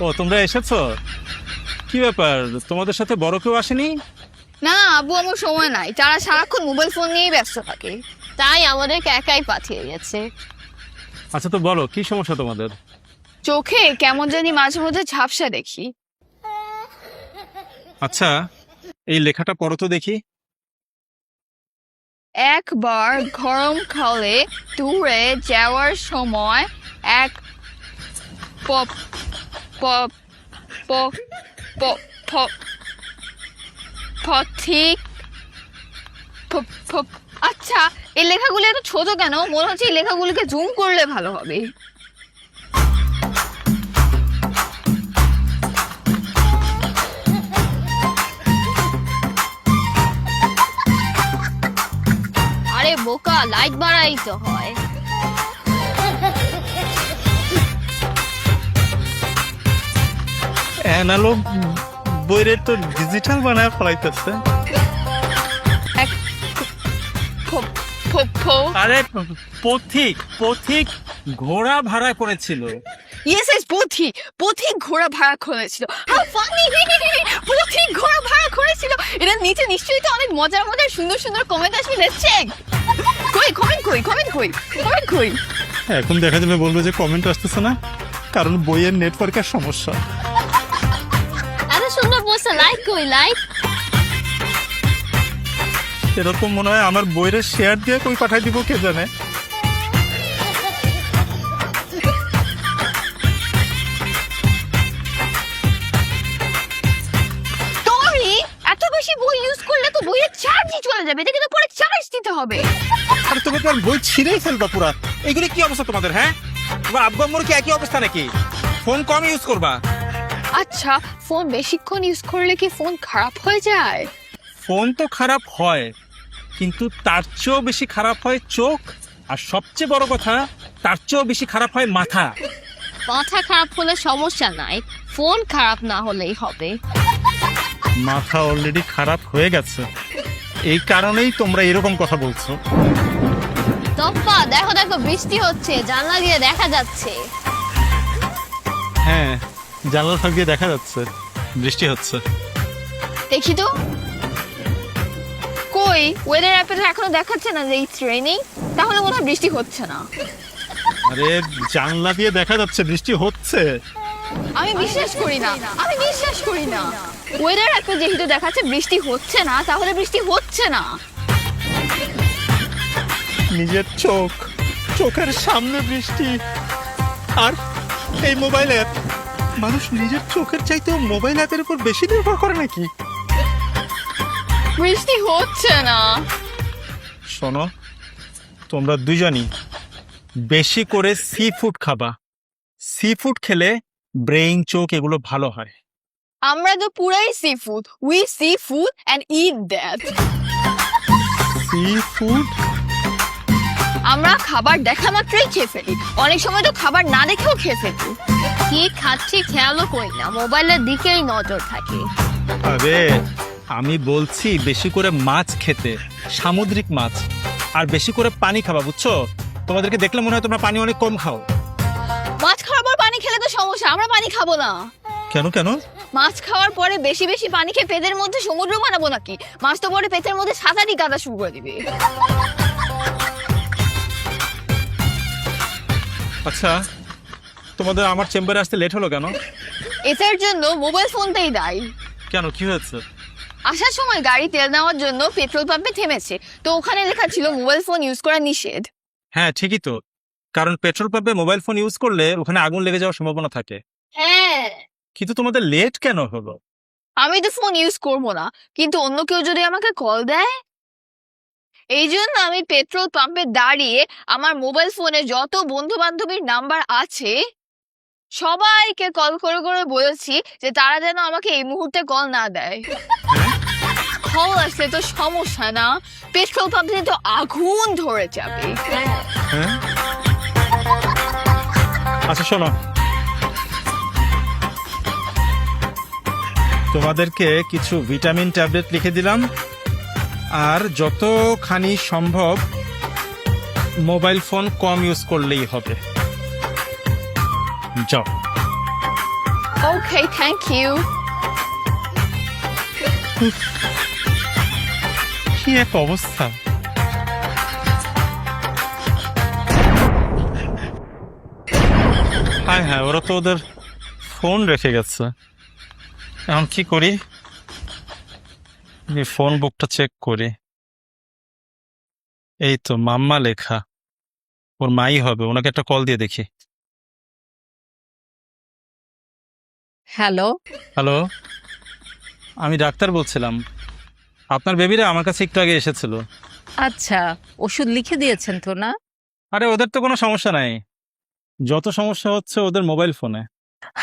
ও তোমরা এসেছো? কি ব্যাপার, তোমাদের সাথে বড় কেউ আসেনি? না আব্বু, আমার সময় নাই, তারা সারাক্ষণ মোবাইল ফোন নিয়েই ব্যস্ত থাকে, তাই আমাদেরকে একাই পাঠিয়ে গেছে। আচ্ছা তো বলো, কি সমস্যা তোমাদের? চোখে কেমন জানি মাঝে মধ্যে ঝাপসা দেখি। আচ্ছা, এই লেখাটা পড়ো তো দেখি। একবার গরমকালে ট্যুরে যাওয়ার সময় এক pop pop pop pop pop পথিক আচ্ছা, এই লেখাগুলো এত ছোট কেন? মনে হচ্ছে এই লেখাগুলোকে জুম করলে ভালো হবে। আরে বোকা, লাইট বাড়াই তো হয়। অ্যানালগ বইয়ের তো ডিজিটাল বানায় ফলাইতেছে। এক আরে পথিক পথিক ঘোড়া ভাড়া করেছিল। ইয়েস ইয়েস, পথিক পথিক ঘোড়া ভাড়া করেছিল। How funny! পথিক ঘোড়া ভাড়া করেছিল। এটা নিচে নিশ্চয়ই তো অনেক মজার মজার সুন্দর সুন্দর কমেন্ট আসবে। Let's check. কই। এখন দেখা যাবে বলবো যে কমেন্ট আসতেছে না, কারণ বইয়ের নেটওয়ার্কের সমস্যা। এত সুন্দর বলছে, লাইক লাইক। এরকম মনে হয় আমার বইয়ের শেয়ার দিয়ে কই পাঠাই দিব, কে জানে। এত বেশি বই ইউজ করলে তো বইয়ের চার্জই চলে যাবে, এটা কিন্তু পরে চার্জ দিতে হবে। আর তুমি তো আর বই ছিঁড়েই ফেলবা পুরা। এগুলি কি অবস্থা তোমাদের? হ্যাঁ, তোমার আব্বু আম্মুর কি একই অবস্থা নাকি? ফোন কম ইউজ করবা। আচ্ছা, ফোন বেশিক্ষণ ইউজ করলে কি ফোন খারাপ হয়ে যায়? ফোন তো খারাপ হয়, কিন্তু তার চেয়েও বেশি খারাপ হয় চোখ, আর সবচেয়ে বড় কথা তার চেয়েও বেশি খারাপ হয় মাথা। মাথা খারাপ হলে সমস্যা নাই, ফোন খারাপ না হলেই হবে। মাথা অলরেডি খারাপ হয়ে গেছে, এই কারণেই তোমরা এরকম কথা বলছো। তপ্পা, দেখো দেখো বৃষ্টি হচ্ছে, জানলা দিয়ে দেখা যাচ্ছে। হ্যাঁ, জানলার ফাঁক দিয়ে দেখা যাচ্ছে বৃষ্টি হচ্ছে। দেখি তো, কই ওয়েদার অ্যাপে তো এখনো দেখাচ্ছে না যে ইটস রেইনিং, তাহলে মনে হয় বৃষ্টি হচ্ছে না। আরে জানলা দিয়ে দেখা যাচ্ছে বৃষ্টি হচ্ছে। আমি বিশ্বাস করি না। ওয়েদার অ্যাপে যেহেতু দেখাচ্ছে বৃষ্টি হচ্ছে না, তাহলে বৃষ্টি হচ্ছে না। নিজের চোখের সামনে বৃষ্টি, আর এই মোবাইল অ্যাপ। মানুষ নিজের চোখের চাইতেও মোবাইল অ্যাপের উপর বেশি নির্ভর করে নাকি? বৃষ্টি হচ্ছে না। শোনো, তোমরা দুজনই বেশি করে সি ফুড খাবা। সি ফুড খেলে ব্রেইন, চোখ এগুলো ভালো হয়। আমরা তো পুরাই seafood, we see food and eat that. Seafood? আমরা খাবার দেখা মাত্রই খেয়ে ফেলি, অনেক সময় তো খাবার না দেখেও খেয়ে ফেলি। কি খাচ্ছি খেয়ালও করি না, মোবাইলের দিকেই নজর থাকে। আরে আমি বলছি বেশি করে মাছ খেতে, সামুদ্রিক মাছ, আর বেশি করে পানি খাবা, বুঝছো? তোমাদেরকে দেখলে মনে হয় তোমরা পানি অনেক কম খাও। মাছ খাওয়ার পর পানি খেলে তো সমস্যা, আমরা পানি খাবো না। কেন? মাছ খাওয়ার পরে বেশি বেশি পানি খেয়ে পেটের মধ্যে সমুদ্র বানাবো নাকি? মাছ তো পরে পেটের মধ্যে সাঁতারই কাদা শুরু করে দিবে। আচ্ছা, তোমাদের আমার চেম্বারে আসতে লেট হলো কেন? এটার জন্য মোবাইল ফোনটাই দায়ী। কেন, কি হয়েছে? আসার সময় গাড়ি তেল নেওয়ার জন্য পেট্রোল পাম্পে থেমেছে, তো ওখানে লেখা ছিল মোবাইল ফোন ইউজ করা নিষেধ। হ্যাঁ ঠিকই তো, কারণ পেট্রোল পাম্পে মোবাইল ফোন ইউজ করলে ওখানে আগুন লেগে যাওয়ার সম্ভাবনা থাকে। হ্যাঁ, কিন্তু তোমাদের লেট কেন হলো? আমি তো ফোন ইউজ করবো না, কিন্তু অন্য কেউ যদি আমাকে কল দেয়, এই জন্য আমি পেট্রোল পাম্পে দাঁড়িয়ে আমার মোবাইল ফোনে যত বন্ধু বান্ধবীর নাম্বার আছে সবাইকে কল করে করে বলেছি যে তারা যেন আমাকে এই মুহূর্তে কল না দেয়। কল আসলে তো সমস্যা না, পেট্রোল পাম্পে তো আগুন ধরে যাবে। হ্যাঁ, আচ্ছা শোনো, তোমাদেরকে কিছু ভিটামিন ট্যাবলেট লিখে দিলাম, আর যতখানি সম্ভব মোবাইল ফোন কম ইউজ করলেই হবে। যাও। ওকে, থ্যাংক ইউ। কি এক অবস্থা! হ্যাঁ হ্যাঁ, ওরা তো ওদের ফোন রেখে গেছে। এখন কি করি? ফোন বুকটা চেক করি। এই তো মাম্মা লেখা, ওর মাই হবে। ওনাকে একটা কল দিয়ে দেখি। হ্যালো, হ্যালো, আমি ডাক্তার বলছিলাম। আপনার বেবিরা আমার কাছে একটু আগে এসেছিল। আচ্ছা, ওষুধ লিখে দিয়েছেন তো না? আরে ওদের তো কোনো সমস্যা নাই, যত সমস্যা হচ্ছে ওদের মোবাইল ফোনে।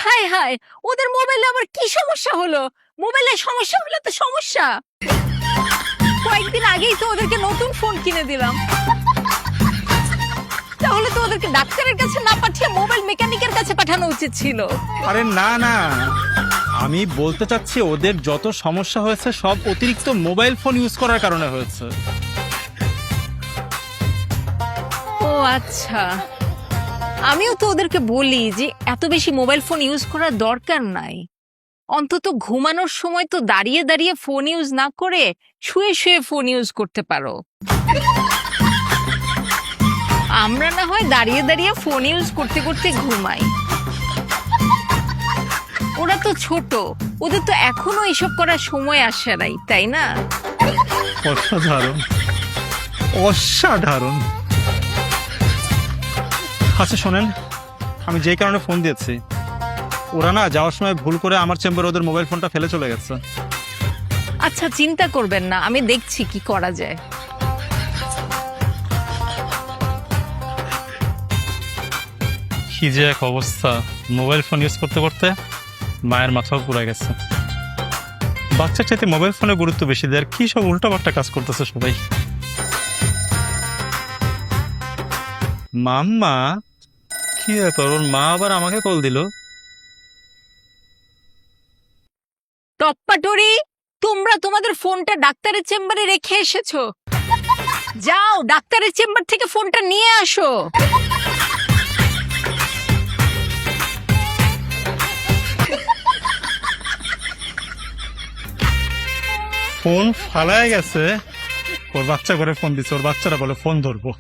হায় হায়, ওদের মোবাইলে আবার কি সমস্যা হলো? মোবাইলে সমস্যা হলে তো সমস্যা। কয়েকদিন আগেই তো ওদেরকে নতুন ফোন কিনে দিলাম। তাহলে তো ওদেরকে ডাক্তারের কাছে না পাঠিয়ে মোবাইল মেকানিকের কাছে পাঠানো উচিত ছিল। আরে না না, আমি বলতে চাচ্ছি ওদের যত সমস্যা হয়েছে সব অতিরিক্ত মোবাইল ফোন ইউজ করার কারণে হয়েছে। ও আচ্ছা, আমিও তো ওদেরকে বলি যে এত বেশি মোবাইল ফোন ইউজ করার দরকার নাই। অন্তত ঘুমানোর সময় তো দাঁড়িয়ে দাঁড়িয়ে ফোন ইউজ না করে শুয়ে শুয়ে ফোন ইউজ করতে পারো। আমরা না হয় দাঁড়িয়ে দাঁড়িয়ে ফোন ইউজ করতে করতে ঘুমাই। ওরা তো ছোট, ওদের তো এখনো এসব করার সময় আসে নাই, তাই না? অসাধারণ, অসাধারণ। আচ্ছা শোনেন, আমি যেই কারণে ফোন দিয়েছি, ওরা না যাওয়ার সময় ভুল করে আমার চেম্বারে ওদের মোবাইল ফোনটা ফেলে চলে গেছে। আচ্ছা চিন্তা করবেন না, আমি দেখছি কি করা যায়। কি যে এক অবস্থা! মোবাইল ফোন ইউজ করতে করতে মায়ের মাথাও পুড়ে গেছে। বাচ্চার চাইতে মোবাইল ফোনে গুরুত্ব বেশি দেয়। আর কি সব উল্টাপাল্টা কাজ করতেছে সবাই। মাম্মা, কি ব্যাপার? ওর মা আবার আমাকে কল দিল। টপ্পাটরি, তোমরা তোমাদের ফোনটা ডাক্তারের চেম্বারে রেখে এসেছো। যাও ডাক্তারের চেম্বার থেকে ফোনটা নিয়ে আসো। ফোন ফালায় গেছে, ওর বাচ্চা করে ফোন দিচ্ছে। ওর বাচ্চারা বলে ফোন ধরবো।